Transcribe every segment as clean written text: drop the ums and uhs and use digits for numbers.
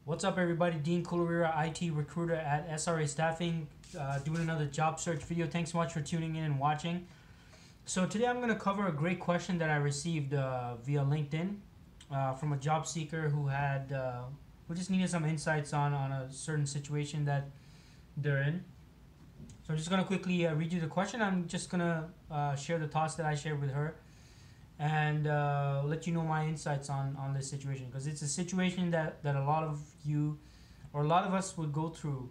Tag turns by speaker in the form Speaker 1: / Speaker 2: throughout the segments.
Speaker 1: What's up, everybody? Dean Kulurira, IT recruiter at SRA Staffing, doing another job search video. Thanks so much for tuning in and watching. So today I'm going to cover a great question that I received via LinkedIn from a job seeker who just needed some insights on a certain situation that they're in. So I'm just going to quickly read you the question. I'm just going to share the thoughts that I shared with her and let you know my insights on this situation, because it's a situation that a lot of you or a lot of us would go through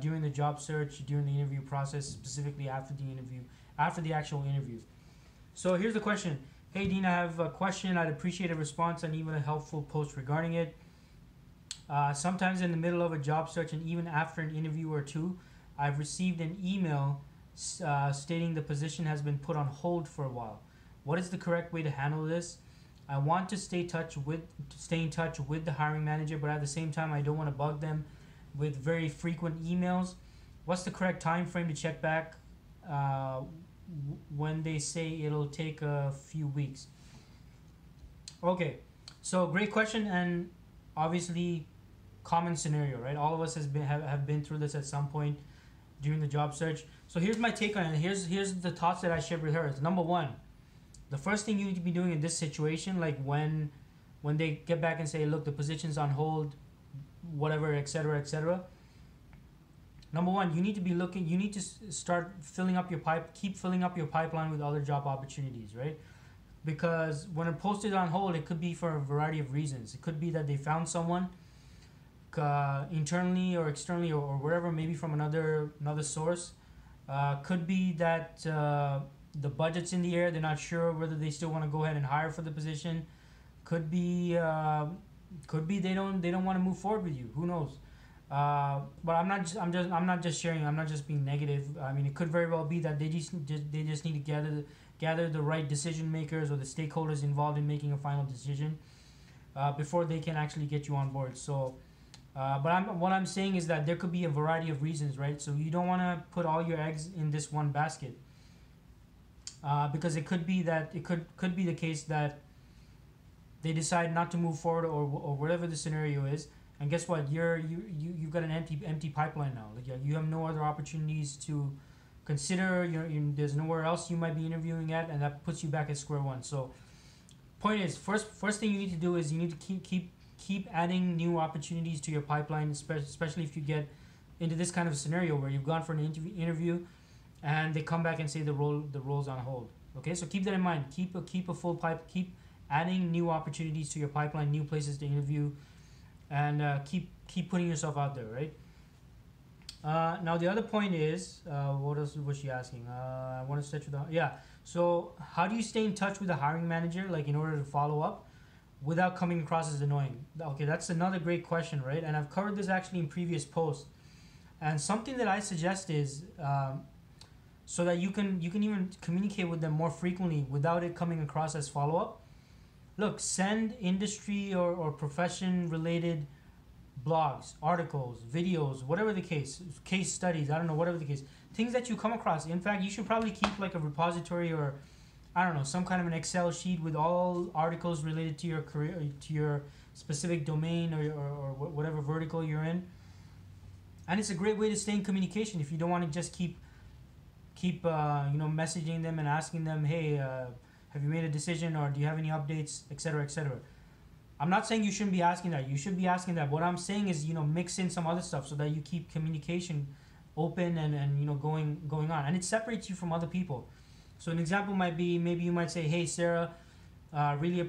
Speaker 1: during the job search, during the interview process, specifically after the actual interview. So here's the question. Hey Dean, I have a question. I'd appreciate a response and even a helpful post regarding it. Sometimes in the middle of a job search and even after an interview or two, I've received an email stating the position has been put on hold for a while. What is the correct way to handle this? I want to stay in touch with the hiring manager, but at the same time, I don't want to bug them with very frequent emails. What's the correct time frame to check back when they say it'll take a few weeks? Okay, so great question, and obviously common scenario, right? All of us have been through this at some point during the job search. So here's my take on it. Here's the thoughts that I shared with her. It's number one. The first thing you need to be doing in this situation, like when they get back and say, look, the position's on hold, whatever, etc., etc. Number one, you need to start filling up your keep filling up your pipeline with other job opportunities, right? Because when it posted on hold, it could be for a variety of reasons. It could be that they found someone internally or externally or wherever, maybe from another source. Could be that the budget's in the air. They're not sure whether they still want to go ahead and hire for the position. Could be they don't want to move forward with you. Who knows? But I'm not just sharing. I'm not just being negative. I mean, it could very well be that they just need to gather the right decision makers or the stakeholders involved in making a final decision before they can actually get you on board. So, what I'm saying is that there could be a variety of reasons, right? So you don't want to put all your eggs in this one basket. Because it could be that it could be the case that they decide not to move forward or whatever the scenario is, and guess what? You've got an empty pipeline now. Like you have no other opportunities to consider. There's nowhere else you might be interviewing at, and that puts you back at square one. So, point is, first thing you need to do is you need to keep adding new opportunities to your pipeline, especially if you get into this kind of scenario where you've gone for an interview and they come back and say the role's on hold. Okay, so keep that in mind. Keep a full pipe. Keep adding new opportunities to your pipeline, new places to interview, and keep putting yourself out there. Right. Now the other point is, what else was she asking? I want to stretch with So how do you stay in touch with the hiring manager, like in order to follow up, without coming across as annoying? Okay, that's another great question, right? And I've covered this actually in previous posts. And something that I suggest is, so that you can even communicate with them more frequently without it coming across as follow-up. Look, send industry or profession related blogs, articles, videos, whatever the case studies, I don't know, whatever the case, things that you come across. In fact, you should probably keep like a repository or I don't know, some kind of an Excel sheet with all articles related to your career, to your specific domain or whatever vertical you're in. And it's a great way to stay in communication if you don't want to just keep messaging them and asking them, hey, have you made a decision, or do you have any updates, etc., etc. I'm not saying you shouldn't be asking that. You should be asking that. What I'm saying is, mix in some other stuff so that you keep communication open and going on, and it separates you from other people. So an example might be, maybe you might say, hey Sarah, we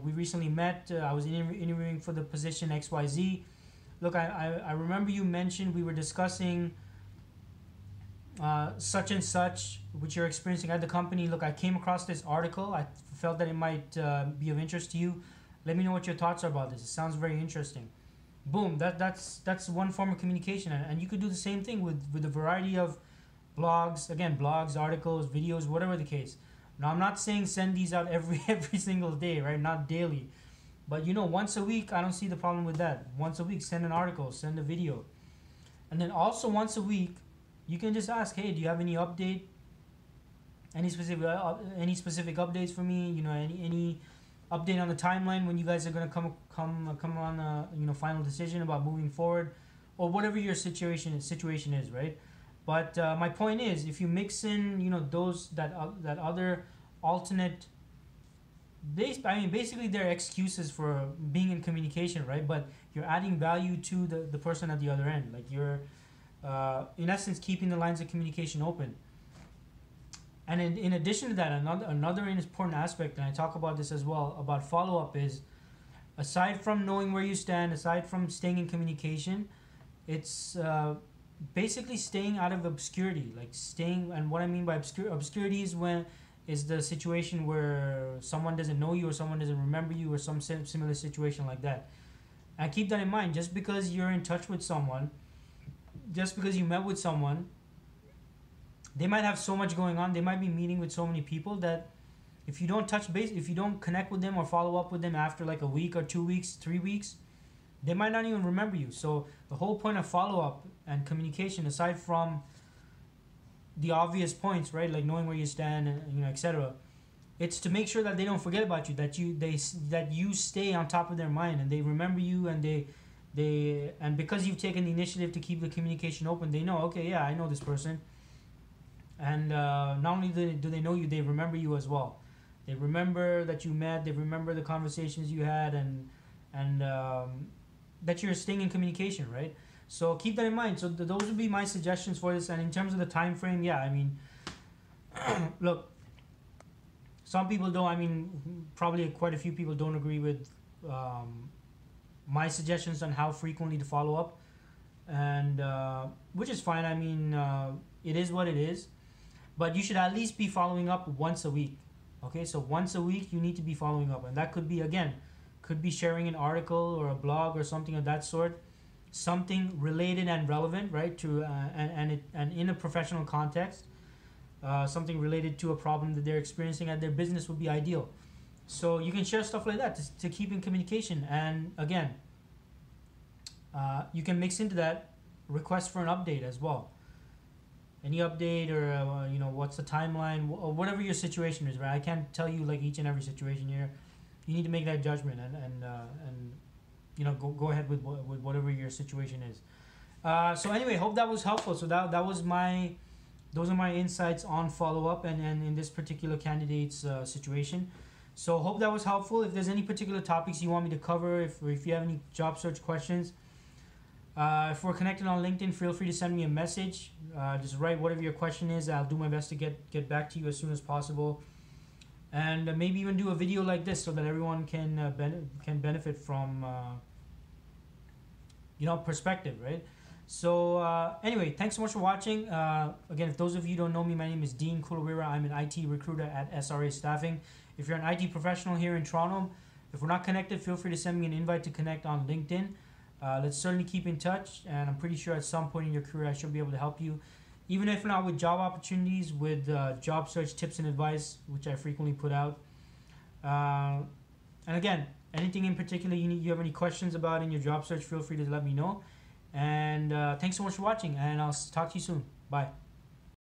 Speaker 1: recently met. I was interviewing for the position XYZ. Look, I remember you mentioned we were discussing such and such, which you're experiencing at the company. Look, I came across this article. I felt that it might be of interest to you. Let me know what your thoughts are about this. It sounds very interesting. Boom. That's one form of communication, and you could do the same thing with a variety of blogs. Again, blogs, articles, videos, whatever the case. Now, I'm not saying send these out every single day, right? Not daily, but once a week. I don't see the problem with that. Once a week, send an article, send a video, and then also once a week, you can just ask, hey, do you have any update? Any specific updates for me? Any update on the timeline when you guys are gonna come on a final decision about moving forward, or whatever your situation is, right? But my point is, if you mix in those that other alternate, basically they're excuses for being in communication, right? But you're adding value to the person at the other end. Like you're in essence keeping the lines of communication open. And in addition to that, another important aspect, and I talk about this as well, about follow-up is, aside from knowing where you stand, aside from staying in communication, it's basically staying out of obscurity. Like staying, and what I mean by obscurity is the situation where someone doesn't know you or someone doesn't remember you or some similar situation like that. And keep that in mind. Just because you're in touch with someone, just because you met with someone, they might have so much going on. They might be meeting with so many people that if you don't touch base, if you don't connect with them or follow up with them after like a week or 2 weeks, 3 weeks, they might not even remember you. So the whole point of follow-up and communication, aside from the obvious points, right, like knowing where you stand and etc., it's to make sure that they don't forget about you, that you stay on top of their mind and they remember you, and and because you've taken the initiative to keep the communication open, they know, okay, yeah, I know this person. And not only do they know you, they remember you as well. They remember that you met. They remember the conversations you had, and that you're staying in communication, right? So keep that in mind. So those would be my suggestions for this. And in terms of the time frame, yeah, I mean, look, some people don't. I mean, probably quite a few people don't agree with my suggestions on how frequently to follow up, and which is fine. I mean, it is what it is. But you should at least be following up once a week. Okay, so once a week you need to be following up, and that could be, again, could be sharing an article or a blog or something of that sort, something related and relevant, right? To and in a professional context, something related to a problem that they're experiencing at their business would be ideal. So you can share stuff like that to keep in communication, and again, you can mix into that request for an update as well. Any update, or what's the timeline, or whatever your situation is, right? I can't tell you like each and every situation here. You need to make that judgment and go ahead with whatever your situation is. So anyway, hope that was helpful. So that was those are my insights on follow up and in this particular candidate's situation. So hope that was helpful. If there's any particular topics you want me to cover, if you have any job search questions, if we're connected on LinkedIn, feel free to send me a message. Just write whatever your question is. I'll do my best to get back to you as soon as possible, and maybe even do a video like this so that everyone can benefit from perspective, right? So anyway, thanks so much for watching. Again, if those of you don't know me, my name is Dean Kulawira. I'm an IT recruiter at SRA Staffing. If you're an IT professional here in Toronto, if we're not connected, feel free to send me an invite to connect on LinkedIn. Let's certainly keep in touch, and I'm pretty sure at some point in your career I should be able to help you, even if not with job opportunities, with job search tips and advice, which I frequently put out. And again, anything in particular you have any questions about in your job search, feel free to let me know. And thanks so much for watching, and I'll talk to you soon. Bye.